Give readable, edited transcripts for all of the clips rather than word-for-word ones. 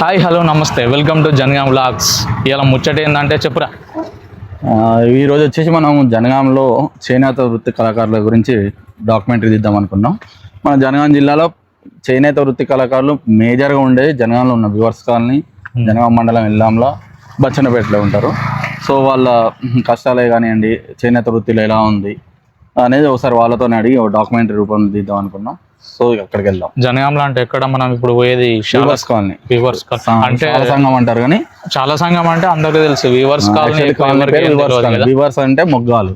Hi hello నమస్తే welcome to Jangaon vlogs. ఇలా ముచ్చట ఏంటంటే చెప్పురా. ఈరోజు వచ్చేసి మనం జనగాంలో చేనేత వృత్తి కళాకారుల గురించి డాక్యుమెంటరీ తీద్దాం అనుకున్నాం. మన జనగాం జిల్లాలో చేనేత వృత్తి కళాకారులు మేజర్గా ఉండే జనగాంలో ఉన్న వ్యూవర్స్ కాలనీ, జనగాం మండలం ఇల్లాంలో, బచ్చన్నపేటలో ఉంటారు. సో వాళ్ళ కష్టాలే కానివ్వండి, చేనేత వృత్తిలో ఎలా ఉంది అనేది ఒకసారి వాళ్ళతో అడిగి ఒక డాక్యుమెంటరీ రూపంలో తీద్దాం అనుకున్నాం. సో అక్కడికి వెళ్దాం. జనగాంలో అంటే ఎక్కడ మనం ఇప్పుడు పోయేది? Viewers colony. వ్యూవర్స్ అంటే సంఘం అంటారు కానీ చాలా సంఘం అంటే అందరికీ తెలుసు. వ్యూవర్స్ కాలనీ వ్యూవర్స్ అంటే మొగ్గాలు,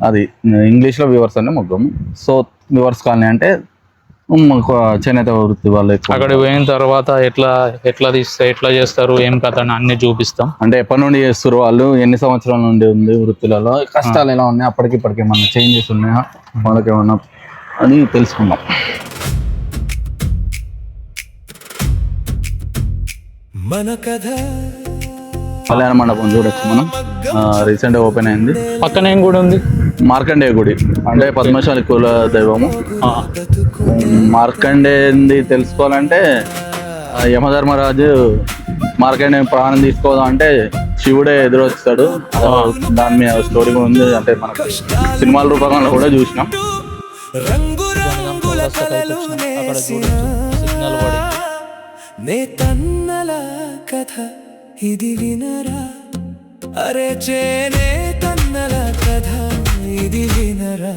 అది ఇంగ్లీష్ లో వ్యూవర్స్ అంటే మొగ్గం. సో వ్యూవర్స్ కాలనీ అంటే చేనేత వృత్తి వాళ్ళు. అక్కడ పోయిన తర్వాత ఎట్లా తీస్తే ఎట్లా చేస్తారు, ఏం కథ అని అన్ని చూపిస్తాం. అంటే ఎప్పటి నుండి చేస్తారు వాళ్ళు, ఎన్ని సంవత్సరాల నుండి ఉంది వృత్తులలో, కష్టాలు ఎలా ఉన్నాయి, అప్పటికిప్పటికి ఏమన్నా చేంజెస్ ఉన్నాయా, వాళ్ళకి ఏమన్నా అని తెలుసుకుందాం. కళ్యాణ మండపం చూడొచ్చు మనం, రీసెంట్ గా ఓపెన్ అయింది. పక్కన ఏం కూడా ఉంది? మార్కండేయ గుడి, అంటే పద్మశాలి కుల దైవము. మార్కండేయంది తెలుసుకోవాలంటే యమధర్మరాజు మార్కండేయ ప్రాణం తీసుకోదాం అంటే శివుడే ఎదురొస్తాడు. దాని మీద స్టోరీ కూడా ఉంది, అంటే మనకు సినిమాల రూపంలో కూడా చూసినాం. కథ ఇది వినరా, అరే చేనే తన్నల కథ ఇది వినరా.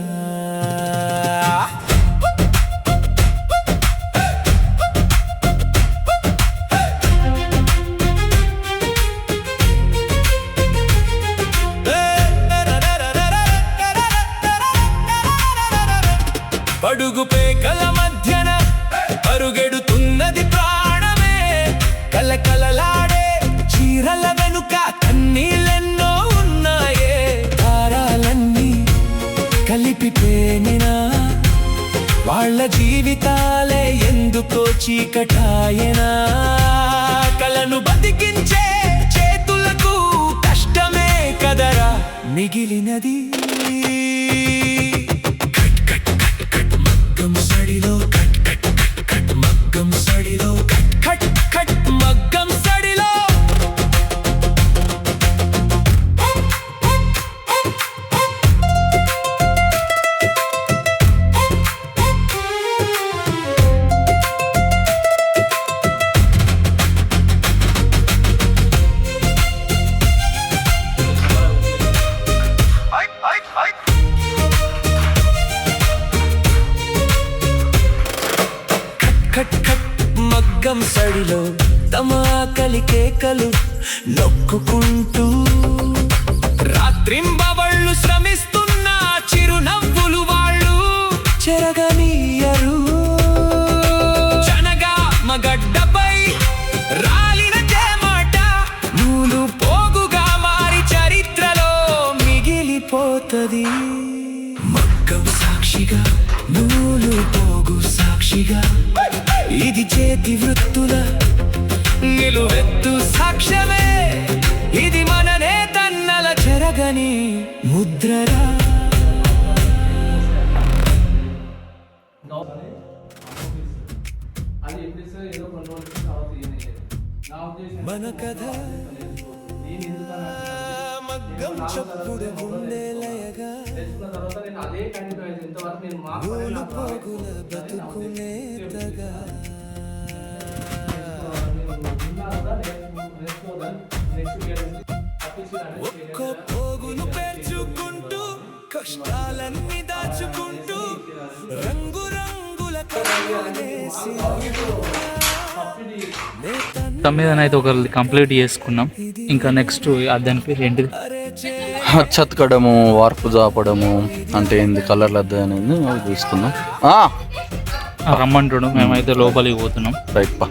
పడుగు పేకల మధ్యన పరుగెడుతున్నది ప్రాణమే, కలకలలాడే చీరల వెనుక కన్నీళ్ళెన్నో ఉన్నాయే. తారాలన్నీ కలిపి పేనినా వాళ్ళ జీవితాలే ఎందుకో చీకటాయనా. కలను బతికించే చేతులకు కష్టమే కదరా మిగిలినది. మగ్గం సడిలో తమ ఆకలి కేకలు నొక్కుకుంటూ రాత్రింబవళ్ళు శ్రమిస్తున్న చిరునవ్వులు వాళ్ళు చెరగనీయరు. చనగా మగడ్డపై రాలిన చేమాట నూలు పోగుగా మారి చరిత్రలో మిగిలిపోతది. మగ్గం సాక్షిగా, నూలు పోగు సాక్షిగా, ఇది చేతి వృత్తుల నిలువెత్తు సాక్ష్యమే. ఇది మన నేతన్నల చెరగని ముద్రరా. మన కథ మగ్గం చప్పుడు గుండెలయగా, నూలు పోగుల బతుకునేతగా. ఒక్కో పోగును పేర్చుకుంటూ కష్టాలన్నీ దాచుకుంటూ రంగురంగుల తొమ్మిదనైతే ఒకరిది కంప్లీట్ చేసుకున్నాం. ఇంకా నెక్స్ట్ దాని పేరు ఏంటిది? చతకడము, వార్పు జాపడము అంటే ఏంది, కలర్లు అద్దె అనేది చూసుకుందాం. రమ్మంటాడు, మేమైతే లోపలికి పోతున్నాం. రైట్ పా,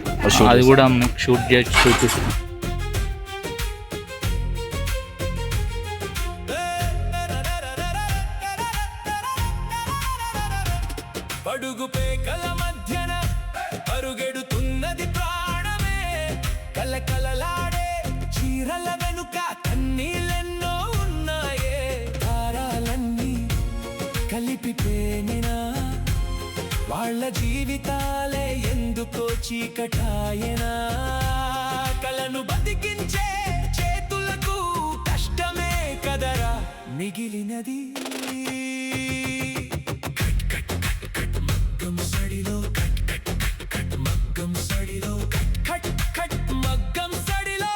అది కూడా షూట్ చేసి చూపిస్తున్నాం. పడుగు పేకల మధ్యన పరుగెడుతున్నది ప్రాణమే, కలకలలాడే చీరల వెనుక కన్నీళ్ళెన్నో ఉన్నాయే. తారాలన్నీ కలిపి పేనినా వాళ్ళ జీవితాలే ఎందుకో చీకటాయనా. కలను బతికించే చేతులకు కష్టమే కదరా మిగిలినది. కట్ కట్ కట్ కట్ మగ్గం సడిలో కట్ కట్ కట్ కట్ మగ్గం సడిలో కట్ కట్ కట్ మగ్గం సడిలో.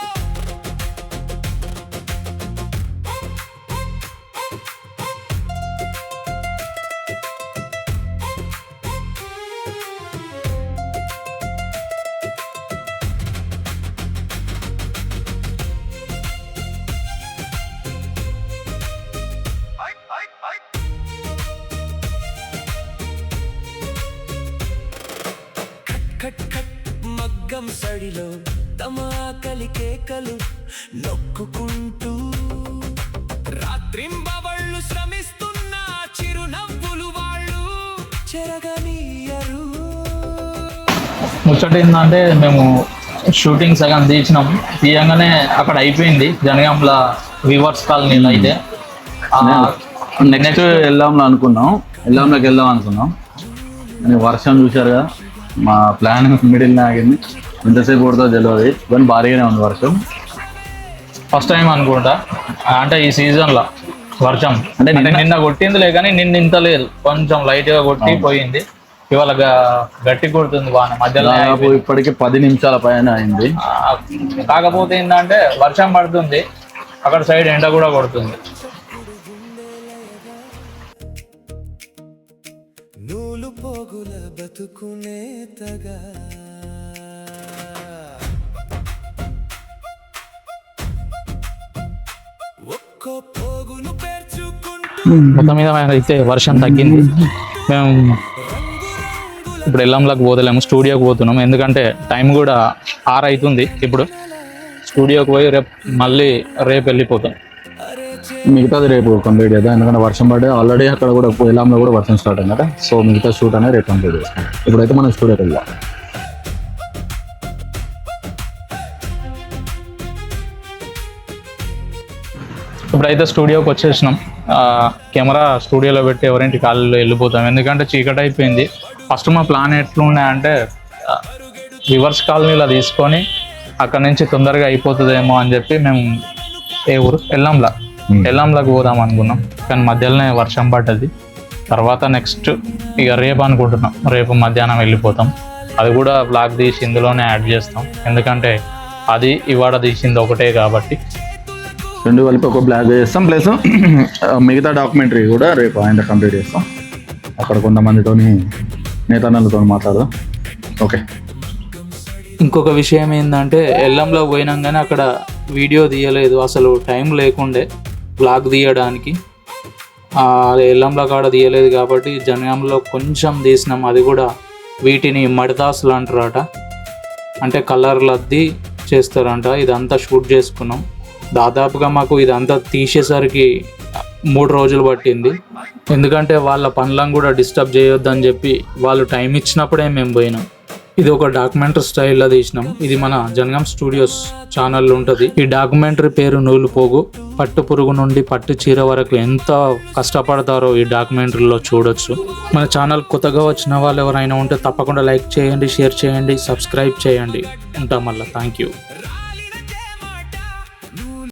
కట్ కట్ మగ్గం సడిలో తమ ఆకలి కేకలు నొక్కుకుంటూ రాత్రింబవళ్ళు శ్రమిస్తున్న చిరునవ్వులు వాళ్ళు చెరగనీయరు. ముచ్చట ఏంటంటే మేము షూటింగ్ సగం తీసినాం, తీయంగానే అక్కడ అయిపోయింది జనగాంల వివర్స్ కాలనీలో. అయితే నెక్స్ట్ వెళ్దాంలో వెళ్దాంలోకి వెళ్దాం అనుకున్నాం కానీ వర్షం చూశారుగా, మా ప్లాన్ మిడిల్ ఆగింది. ఎంతసేపు పడుతుందో తెలియదు కానీ భారీగానే ఉంది వర్షం. ఫస్ట్ టైం అనుకుంటా అంటే ఈ సీజన్లో వర్షం అంటే నిన్న కొట్టిందిలే కానీ నిన్న ఇంత లేదు, కొంచెం లైట్గా కొట్టి పోయింది. ఇవాళ గట్టి కొడుతుంది వాన మధ్యలో. ఇప్పటికి 10 నిమిషాల పైన అయింది. కాకపోతే ఏంటంటే వర్షం పడుతుంది, అక్కడ సైడ్ ఎండ కూడా కొడుతుంది. నూలు పోగుల బతుకునే తగా ఒక్కో పోగును పేర్చుకుంటూ మొత్తం మీద అయితే వర్షం తగ్గింది. మేము ఇప్పుడు ఎల్లంలోకి పోతలేము, స్టూడియోకి పోతున్నాం. ఎందుకంటే టైం కూడా 6 అవుతుంది. ఇప్పుడు స్టూడియోకి పోయి రేపు వెళ్ళిపోతాం. మిగతాది రేపు కంప్లీట్ చేద్దాం, ఎందుకంటే వర్షం పడే ఆల్రెడీ అక్కడ కూడా ఎల్లాంలో కూడా వర్షం స్టార్ట్ అయింది కదా. సో మిగతా షూట్ అనేది రేపు కంప్లీట్ చేస్తాం. ఇప్పుడైతే మనం స్టూడియోకి వెళ్దాం. ఇప్పుడైతే స్టూడియోకి వచ్చేసినాం. కెమెరా స్టూడియోలో పెట్టి ఎవరింటి కాళ్ళలో వెళ్ళిపోతాం, ఎందుకంటే చీకటి అయిపోయింది. ఫస్ట్ మా ప్లాన్ ఎట్లున్నాయంటే రివర్స్ కాలనీలో తీసుకొని అక్కడ నుంచి తొందరగా అయిపోతుందేమో అని చెప్పి మేము ఏ ఊరు ఎల్లంలోకి పోదాం అనుకున్నాం. కానీ మధ్యలోనే వర్షం పడ్డది. తర్వాత నెక్స్ట్ ఇక రేపు అనుకుంటున్నాం, రేపు మధ్యాహ్నం వెళ్ళిపోతాం. అది కూడా బ్లాగ్ తీసి ఇందులోనే యాడ్ చేస్తాం, ఎందుకంటే అది ఇవాళ తీసింది ఒకటే కాబట్టి. రెండు కలిపి ఒక బ్లాగ్ చేస్తాం, ప్లస్ మిగతా డాక్యుమెంటరీ కూడా రేపు ఆయన కంప్లీట్ చేస్తాం. అక్కడ కొంతమందితోని నేతన్నలతో మాట్లాడదాం. ఓకే. ఇంకొక విషయం ఏంటంటే ఎల్లంలో పోయినాం కానీ అక్కడ వీడియో తీయలేదు, అసలు టైం లేకుండే బ్లాగ్ తీయడానికి. ఎల్లంలో కాడ తీయలేదు కాబట్టి జనగాంలో కొంచెం తీసినాం. అది కూడా వీటిని మడిదాసులు అంటారట, అంటే కలర్లు అద్ది చేస్తారంట. ఇదంతా షూట్ చేసుకున్నాం. దాదాపుగా మాకు ఇదంతా తీసేసరికి 3 రోజులు పట్టింది. ఎందుకంటే వాళ్ళ పనులను కూడా డిస్టర్బ్ చేయొద్దని చెప్పి వాళ్ళు టైం ఇచ్చినప్పుడే మేము పోయినాం. ఇది ఒక డాక్యుమెంటరీ స్టైల్లో తీసినాం. ఇది మన జనగాం స్టూడియోస్ ఛానల్లో ఉంటుంది. ఈ డాక్యుమెంటరీ పేరు నూలు పోగు. పట్టు పురుగు నుండి పట్టు చీర వరకు ఎంత కష్టపడతారో ఈ డాక్యుమెంటరీలో చూడొచ్చు. మన ఛానల్ కొత్తగా వచ్చిన వాళ్ళు ఎవరైనా ఉంటే తప్పకుండా లైక్ చేయండి, షేర్ చేయండి, సబ్స్క్రైబ్ చేయండి. ఉంటాం మళ్ళీ. Thank you.